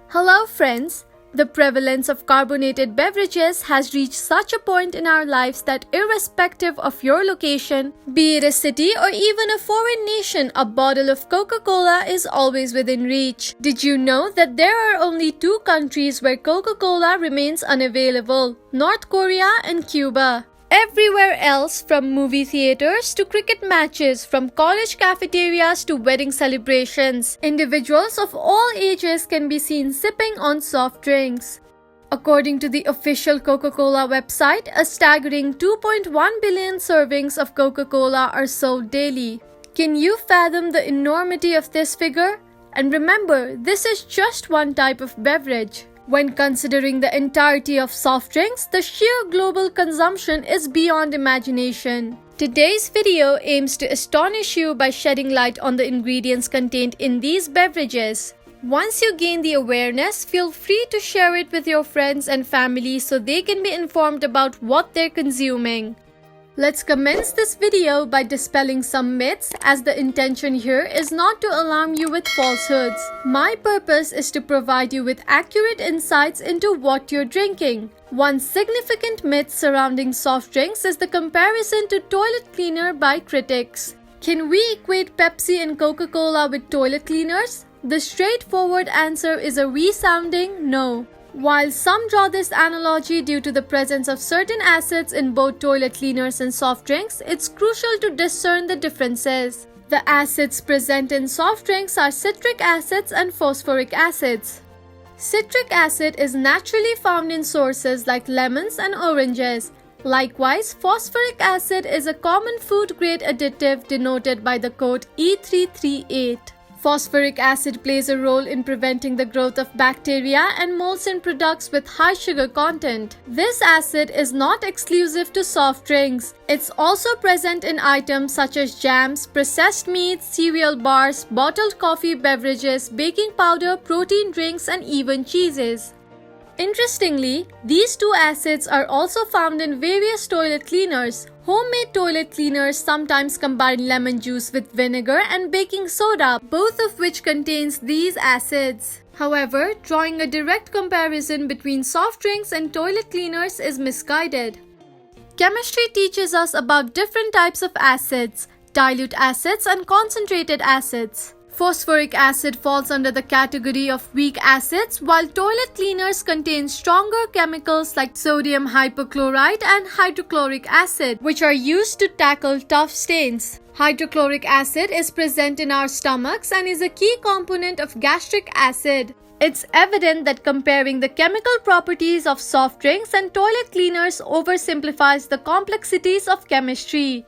Hello friends! The prevalence of carbonated beverages has reached such a point in our lives that irrespective of your location, be it a city or even a foreign nation, a bottle of Coca-Cola is always within reach. Did you know that there are only two countries where Coca-Cola remains unavailable? North Korea and Cuba. Everywhere else, from movie theaters to cricket matches, from college cafeterias to wedding celebrations, individuals of all ages can be seen sipping on soft drinks. According to the official Coca-Cola website, a staggering 2.1 billion servings of Coca-Cola are sold daily. Can you fathom the enormity of this figure? And remember, this is just one type of beverage. When considering the entirety of soft drinks, the sheer global consumption is beyond imagination. Today's video aims to astonish you by shedding light on the ingredients contained in these beverages. Once you gain the awareness, feel free to share it with your friends and family so they can be informed about what they're consuming. Let's commence this video by dispelling some myths, as the intention here is not to alarm you with falsehoods. My purpose is to provide you with accurate insights into what you're drinking. One significant myth surrounding soft drinks is the comparison to toilet cleaner by critics. Can we equate Pepsi and Coca-Cola with toilet cleaners? The straightforward answer is a resounding no. While some draw this analogy due to the presence of certain acids in both toilet cleaners and soft drinks, it's crucial to discern the differences. The acids present in soft drinks are citric acids and phosphoric acids. Citric acid is naturally found in sources like lemons and oranges. Likewise, phosphoric acid is a common food-grade additive denoted by the code E338. Phosphoric acid plays a role in preventing the growth of bacteria and molds in products with high sugar content. This acid is not exclusive to soft drinks. It's also present in items such as jams, processed meats, cereal bars, bottled coffee beverages, baking powder, protein drinks, and even cheeses. Interestingly, these two acids are also found in various toilet cleaners. Homemade toilet cleaners sometimes combine lemon juice with vinegar and baking soda, both of which contains these acids. However, drawing a direct comparison between soft drinks and toilet cleaners is misguided. Chemistry teaches us about different types of acids: dilute acids and concentrated acids. Phosphoric acid falls under the category of weak acids, while toilet cleaners contain stronger chemicals like sodium hypochlorite and hydrochloric acid, which are used to tackle tough stains. Hydrochloric acid is present in our stomachs and is a key component of gastric acid. It's evident that comparing the chemical properties of soft drinks and toilet cleaners oversimplifies the complexities of chemistry.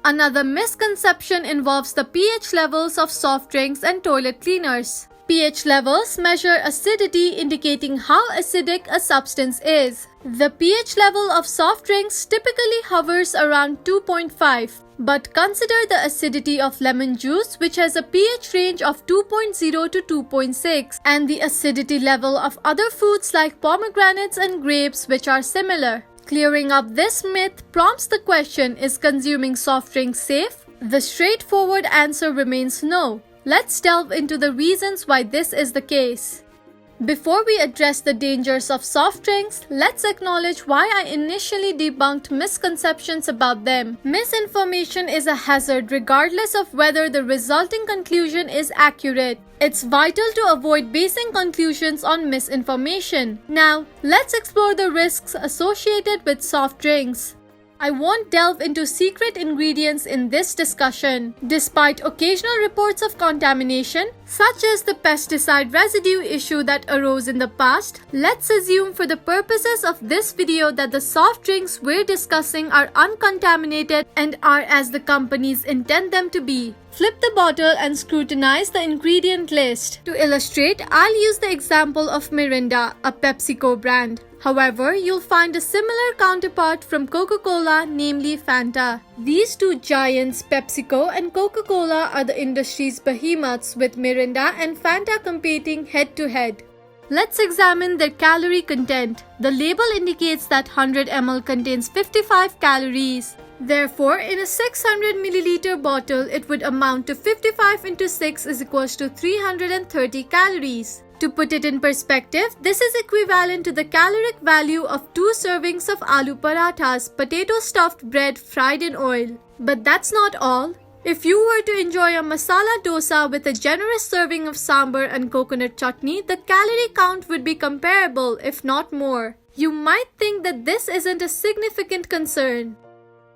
Another misconception involves the pH levels of soft drinks and toilet cleaners. pH levels measure acidity, indicating how acidic a substance is. The pH level of soft drinks typically hovers around 2.5. But consider the acidity of lemon juice, which has a pH range of 2.0 to 2.6, and the acidity level of other fruits like pomegranates and grapes, which are similar. Clearing up this myth prompts the question, is consuming soft drinks safe? The straightforward answer remains no. Let's delve into the reasons why this is the case. Before we address the dangers of soft drinks, let's acknowledge why I initially debunked misconceptions about them. Misinformation is a hazard regardless of whether the resulting conclusion is accurate. It's vital to avoid basing conclusions on misinformation. Now, let's explore the risks associated with soft drinks. I won't delve into secret ingredients in this discussion. Despite occasional reports of contamination, such as the pesticide residue issue that arose in the past, let's assume for the purposes of this video that the soft drinks we're discussing are uncontaminated and are as the companies intend them to be. Flip the bottle and scrutinize the ingredient list. To illustrate, I'll use the example of Mirinda, a PepsiCo brand. However, you'll find a similar counterpart from Coca-Cola, namely Fanta. These two giants, PepsiCo and Coca-Cola, are the industry's behemoths, with Mirinda and Fanta competing head-to-head. Let's examine their calorie content. The label indicates that 100 ml contains 55 calories. Therefore, in a 600 milliliter bottle, it would amount to 55 into 6 is equals to 330 calories. To put it in perspective, this is equivalent to the caloric value of 2 servings of aloo parathas, potato stuffed bread fried in oil. But that's not all. If you were to enjoy a masala dosa with a generous serving of sambar and coconut chutney, the calorie count would be comparable, if not more. You might think that this isn't a significant concern.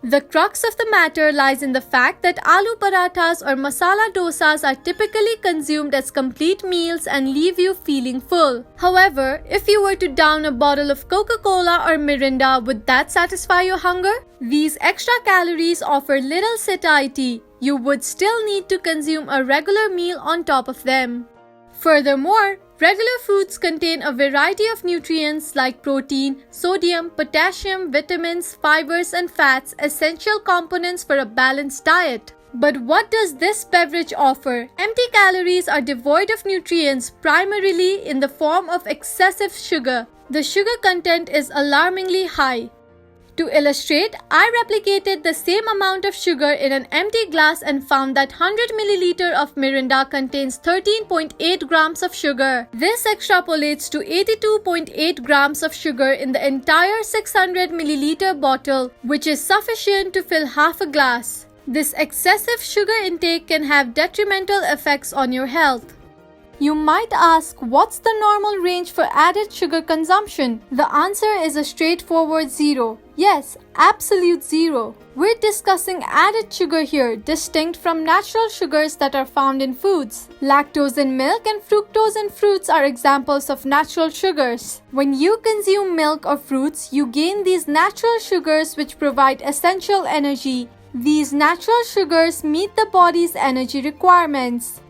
The crux of the matter lies in the fact that aloo parathas or masala dosas are typically consumed as complete meals and leave you feeling full. However, if you were to down a bottle of Coca-Cola or Mirinda, would that satisfy your hunger? These extra calories offer little satiety. You would still need to consume a regular meal on top of them. Furthermore, regular foods contain a variety of nutrients like protein, sodium, potassium, vitamins, fibers, and fats, essential components for a balanced diet. But what does this beverage offer? Empty calories are devoid of nutrients, primarily in the form of excessive sugar. The sugar content is alarmingly high. To illustrate, I replicated the same amount of sugar in an empty glass and found that 100 ml of Mirinda contains 13.8 grams of sugar. This extrapolates to 82.8 grams of sugar in the entire 600 ml bottle, which is sufficient to fill half a glass. This excessive sugar intake can have detrimental effects on your health. You might ask, what's the normal range for added sugar consumption? The answer is a straightforward 0. Yes, absolute 0. We're discussing added sugar here, distinct from natural sugars that are found in foods. Lactose in milk and fructose in fruits are examples of natural sugars. When you consume milk or fruits, you gain these natural sugars which provide essential energy. These natural sugars meet the body's energy requirements.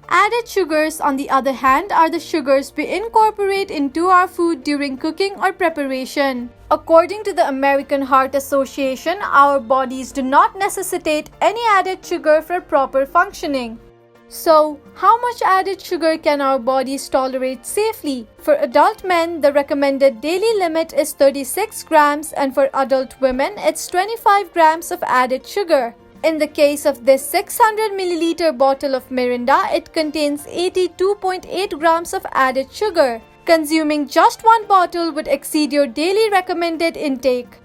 Added sugars, on the other hand, are the sugars we incorporate into our food during cooking or preparation. According to the American Heart Association, our bodies do not necessitate any added sugar for proper functioning. So, how much added sugar can our bodies tolerate safely? For adult men, the recommended daily limit is 36 grams, and for adult women, it's 25 grams of added sugar. In the case of this 600 ml bottle of Mirinda, it contains 82.8 grams of added sugar. Consuming just one bottle would exceed your daily recommended intake.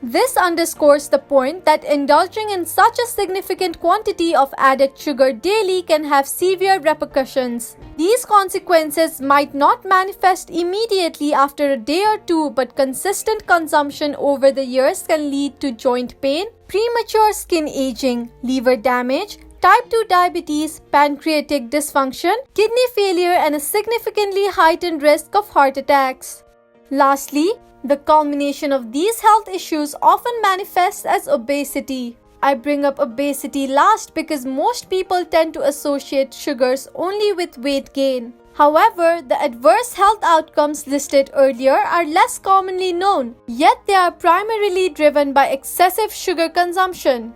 This underscores the point that indulging in such a significant quantity of added sugar daily can have severe repercussions. These consequences might not manifest immediately after a day or two, but consistent consumption over the years can lead to joint pain, premature skin aging, liver damage, type 2 diabetes, pancreatic dysfunction, kidney failure, and a significantly heightened risk of heart attacks. Lastly, the culmination of these health issues often manifests as obesity. I bring up obesity last because most people tend to associate sugars only with weight gain. However, the adverse health outcomes listed earlier are less commonly known, yet they are primarily driven by excessive sugar consumption.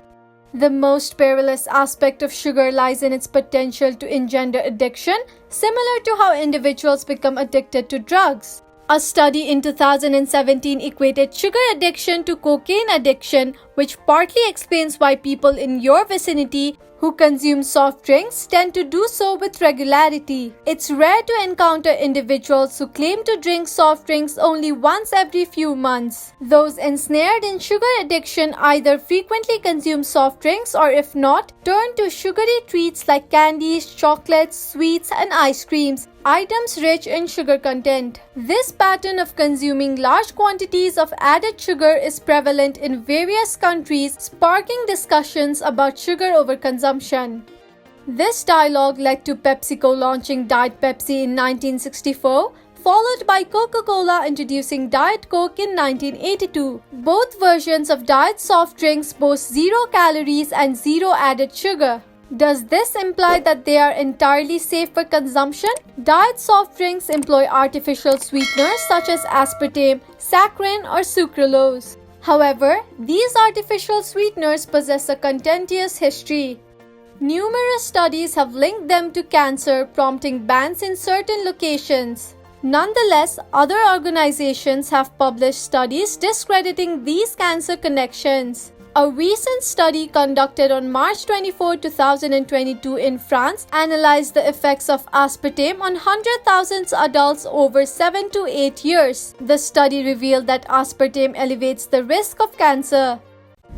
The most perilous aspect of sugar lies in its potential to engender addiction, similar to how individuals become addicted to drugs. A study in 2017 equated sugar addiction to cocaine addiction, which partly explains why people in your vicinity who consume soft drinks tend to do so with regularity. It's rare to encounter individuals who claim to drink soft drinks only once every few months. Those ensnared in sugar addiction either frequently consume soft drinks or, if not, turn to sugary treats like candies, chocolates, sweets, and ice creams, items rich in sugar content. This pattern of consuming large quantities of added sugar is prevalent in various countries, sparking discussions about sugar overconsumption. This dialogue led to PepsiCo launching Diet Pepsi in 1964, followed by Coca-Cola introducing Diet Coke in 1982. Both versions of diet soft drinks boast 0 calories and 0 added sugar. Does this imply that they are entirely safe for consumption? Diet soft drinks employ artificial sweeteners such as aspartame, saccharin, or sucralose. However, these artificial sweeteners possess a contentious history. Numerous studies have linked them to cancer, prompting bans in certain locations. Nonetheless, other organizations have published studies discrediting these cancer connections. A recent study conducted on March 24, 2022 in France analyzed the effects of aspartame on 100,000 adults over 7 to 8 years. The study revealed that aspartame elevates the risk of cancer.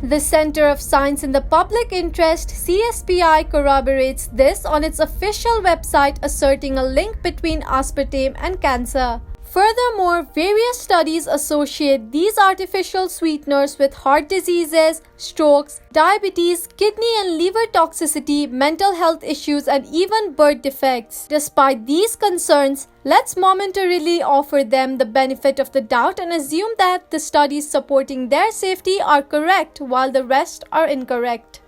The Center of Science in the Public Interest (CSPI) corroborates this on its official website, asserting a link between aspartame and cancer. Furthermore, various studies associate these artificial sweeteners with heart diseases, strokes, diabetes, kidney and liver toxicity, mental health issues, and even birth defects. Despite these concerns, let's momentarily offer them the benefit of the doubt and assume that the studies supporting their safety are correct while the rest are incorrect.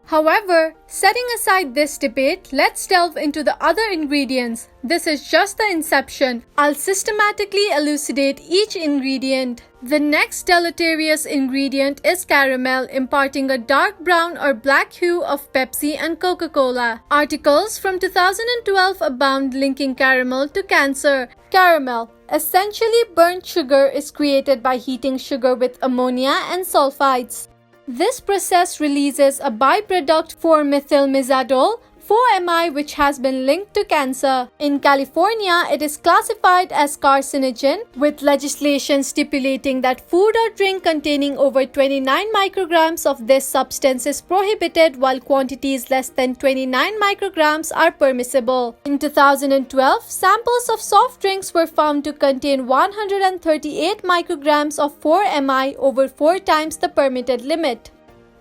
However, setting aside this debate, let's delve into the other ingredients. This is just the inception. I'll systematically elucidate each ingredient. The next deleterious ingredient is caramel, imparting a dark brown or black hue of Pepsi and Coca-Cola. Articles from 2012 abound linking caramel to cancer. Caramel, essentially burnt sugar, is created by heating sugar with ammonia and sulfides. This process releases a byproduct 4-methylmizadol, 4-MI, which has been linked to cancer. In California, it is classified as carcinogen, with legislation stipulating that food or drink containing over 29 micrograms of this substance is prohibited, while quantities less than 29 micrograms are permissible. In 2012, samples of soft drinks were found to contain 138 micrograms of 4-MI, over 4 times the permitted limit.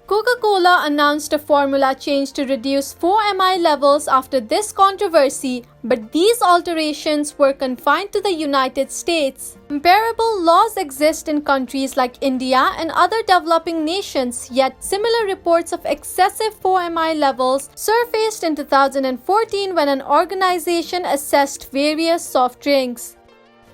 Coca-Cola announced a formula change to reduce 4-MI levels after this controversy, but these alterations were confined to the United States. Comparable laws exist in countries like India and other developing nations, yet similar reports of excessive 4-MI levels surfaced in 2014 when an organization assessed various soft drinks.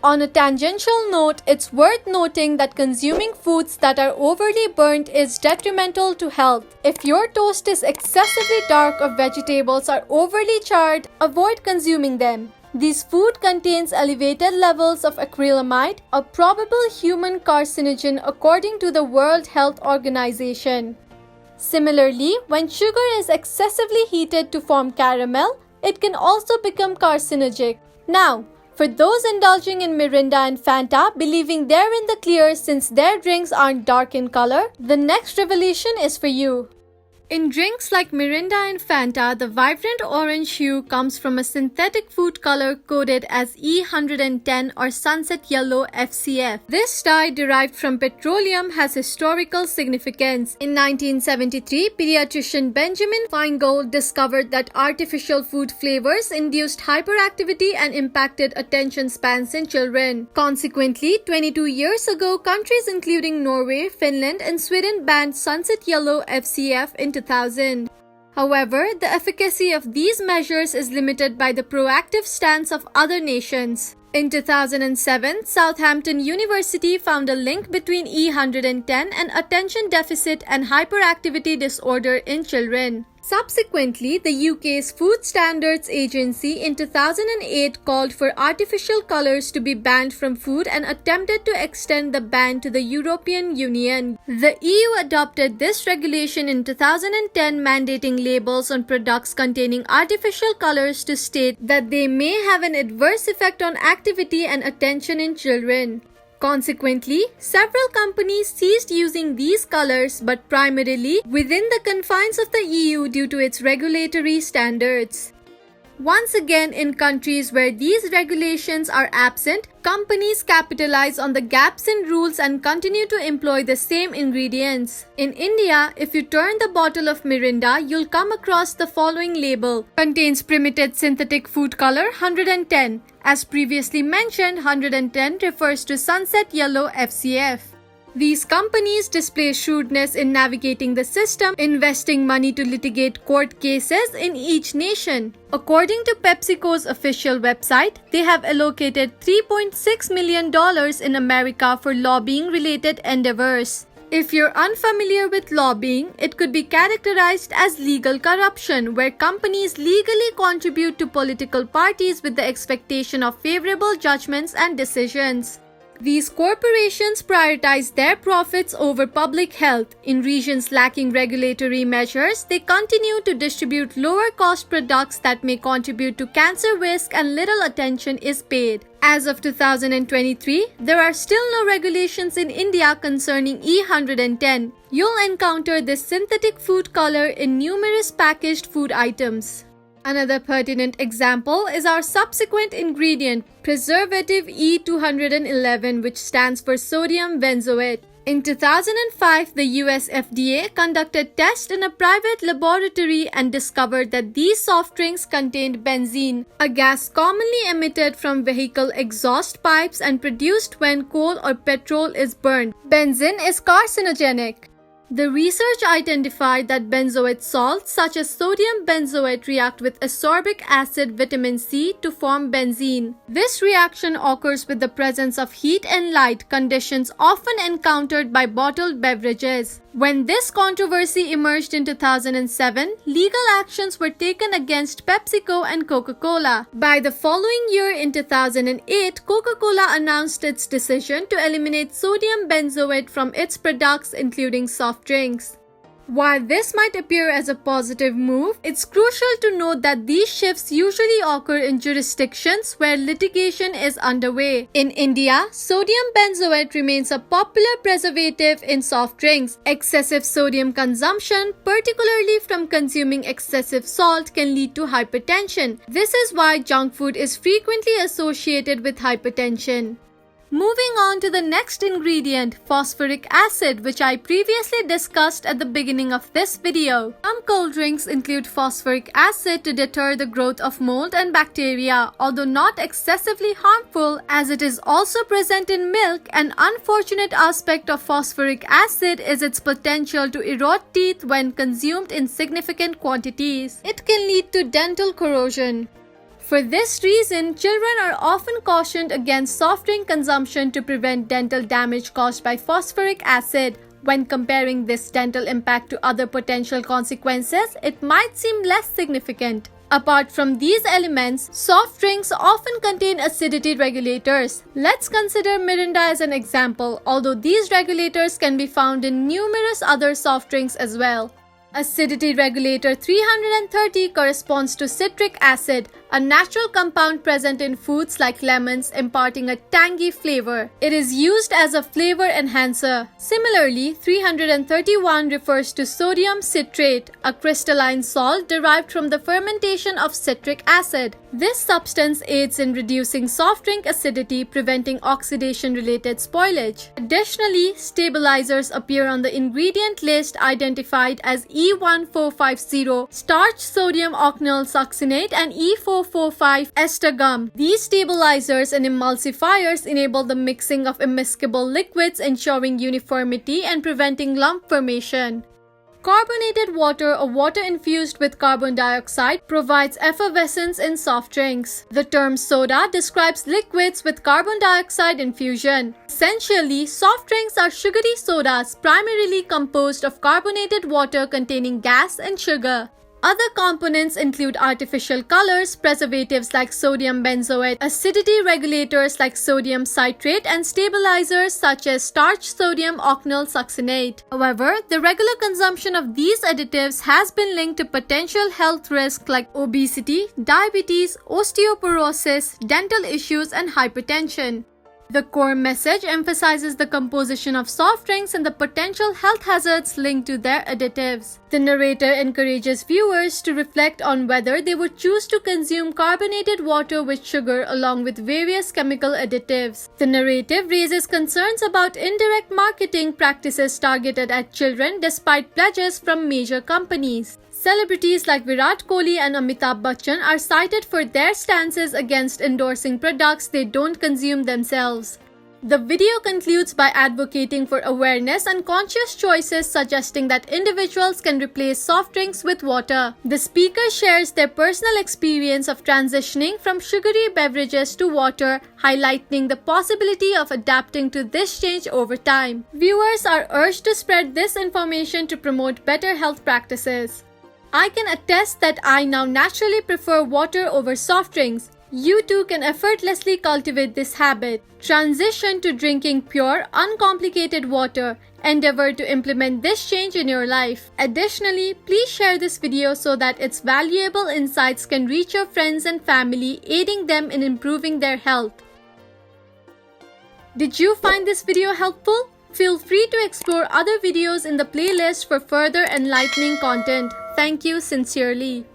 On a tangential note, it's worth noting that consuming foods that are overly burnt is detrimental to health. If your toast is excessively dark or vegetables are overly charred, avoid consuming them. This food contains elevated levels of acrylamide, a probable human carcinogen according to the World Health Organization. Similarly, when sugar is excessively heated to form caramel, it can also become carcinogenic. Now, for those indulging in Mirinda and Fanta, believing they're in the clear since their drinks aren't dark in color, the next revelation is for you. In drinks like Mirinda and Fanta, the vibrant orange hue comes from a synthetic food color coded as E110 or sunset yellow FCF. This dye, derived from petroleum, has historical significance. In 1973, pediatrician Benjamin Feingold discovered that artificial food flavors induced hyperactivity and impacted attention spans in children. Consequently, 22 years ago, countries including Norway, Finland, and Sweden banned sunset yellow FCF in 2000. However, the efficacy of these measures is limited by the proactive stance of other nations. In 2007, Southampton University found a link between E110 and attention deficit and hyperactivity disorder in children. Subsequently, the UK's Food Standards Agency in 2008 called for artificial colours to be banned from food and attempted to extend the ban to the European Union. The EU adopted this regulation in 2010, mandating labels on products containing artificial colours to state that they may have an adverse effect on activity and attention in children. Consequently, several companies ceased using these colors, but primarily within the confines of the EU due to its regulatory standards. Once again, in countries where these regulations are absent, companies capitalize on the gaps in rules and continue to employ the same ingredients. In India, if you turn the bottle of Mirinda, you'll come across the following label: contains permitted synthetic food color 110. As previously mentioned, 110 refers to sunset yellow FCF. These companies display shrewdness in navigating the system, investing money to litigate court cases in each nation. According to PepsiCo's official website, they have allocated $3.6 million in America for lobbying-related endeavors. If you're unfamiliar with lobbying, it could be characterized as legal corruption, where companies legally contribute to political parties with the expectation of favorable judgments and decisions. These corporations prioritize their profits over public health. In regions lacking regulatory measures, they continue to distribute lower-cost products that may contribute to cancer risk and little attention is paid. As of 2023, there are still no regulations in India concerning E110. You'll encounter this synthetic food color in numerous packaged food items. Another pertinent example is our subsequent ingredient, preservative E211, which stands for sodium benzoate. In 2005, the US FDA conducted tests in a private laboratory and discovered that these soft drinks contained benzene, a gas commonly emitted from vehicle exhaust pipes and produced when coal or petrol is burned. Benzene is carcinogenic. The research identified that benzoate salts such as sodium benzoate react with ascorbic acid vitamin C to form benzene. This reaction occurs with the presence of heat and light, conditions often encountered by bottled beverages. When this controversy emerged in 2007, legal actions were taken against PepsiCo and Coca-Cola. By the following year in 2008, Coca-Cola announced its decision to eliminate sodium benzoate from its products including soft drinks. While this might appear as a positive move, it's crucial to note that these shifts usually occur in jurisdictions where litigation is underway. In India, sodium benzoate remains a popular preservative in soft drinks. Excessive sodium consumption, particularly from consuming excessive salt, can lead to hypertension. This is why junk food is frequently associated with hypertension. Moving on to the next ingredient, phosphoric acid, which I previously discussed at the beginning of this video. Some cold drinks include phosphoric acid to deter the growth of mold and bacteria, although not excessively harmful, as it is also present in milk. An unfortunate aspect of phosphoric acid is its potential to erode teeth when consumed in significant quantities. It can lead to dental corrosion. For this reason, children are often cautioned against soft drink consumption to prevent dental damage caused by phosphoric acid. When comparing this dental impact to other potential consequences, it might seem less significant. Apart from these elements, soft drinks often contain acidity regulators. Let's consider Mirinda as an example, although these regulators can be found in numerous other soft drinks as well. Acidity regulator 330 corresponds to citric acid, a natural compound present in foods like lemons, imparting a tangy flavor. It is used as a flavor enhancer. Similarly, 331 refers to sodium citrate, a crystalline salt derived from the fermentation of citric acid. This substance aids in reducing soft drink acidity, preventing oxidation-related spoilage. Additionally, stabilizers appear on the ingredient list identified as E1450, starch sodium ocnyl succinate, and E445 ester gum. These stabilizers and emulsifiers enable the mixing of immiscible liquids, ensuring uniformity and preventing lump formation. Carbonated water or water infused with carbon dioxide provides effervescence in soft drinks. The term soda describes liquids with carbon dioxide infusion. Essentially, soft drinks are sugary sodas primarily composed of carbonated water containing gas and sugar. Other components include artificial colors, preservatives like sodium benzoate, acidity regulators like sodium citrate, and stabilizers such as starch sodium ocnyl succinate. However, the regular consumption of these additives has been linked to potential health risks like obesity, diabetes, osteoporosis, dental issues, and hypertension. The core message emphasizes the composition of soft drinks and the potential health hazards linked to their additives. The narrator encourages viewers to reflect on whether they would choose to consume carbonated water with sugar along with various chemical additives. The narrative raises concerns about indirect marketing practices targeted at children despite pledges from major companies. Celebrities like Virat Kohli and Amitabh Bachchan are cited for their stances against endorsing products they don't consume themselves. The video concludes by advocating for awareness and conscious choices, suggesting that individuals can replace soft drinks with water. The speaker shares their personal experience of transitioning from sugary beverages to water, highlighting the possibility of adapting to this change over time. Viewers are urged to spread this information to promote better health practices. I can attest that I now naturally prefer water over soft drinks. You too can effortlessly cultivate this habit. Transition to drinking pure, uncomplicated water. Endeavor to implement this change in your life. Additionally, please share this video so that its valuable insights can reach your friends and family, aiding them in improving their health. Did you find this video helpful? Feel free to explore other videos in the playlist for further enlightening content. Thank you sincerely.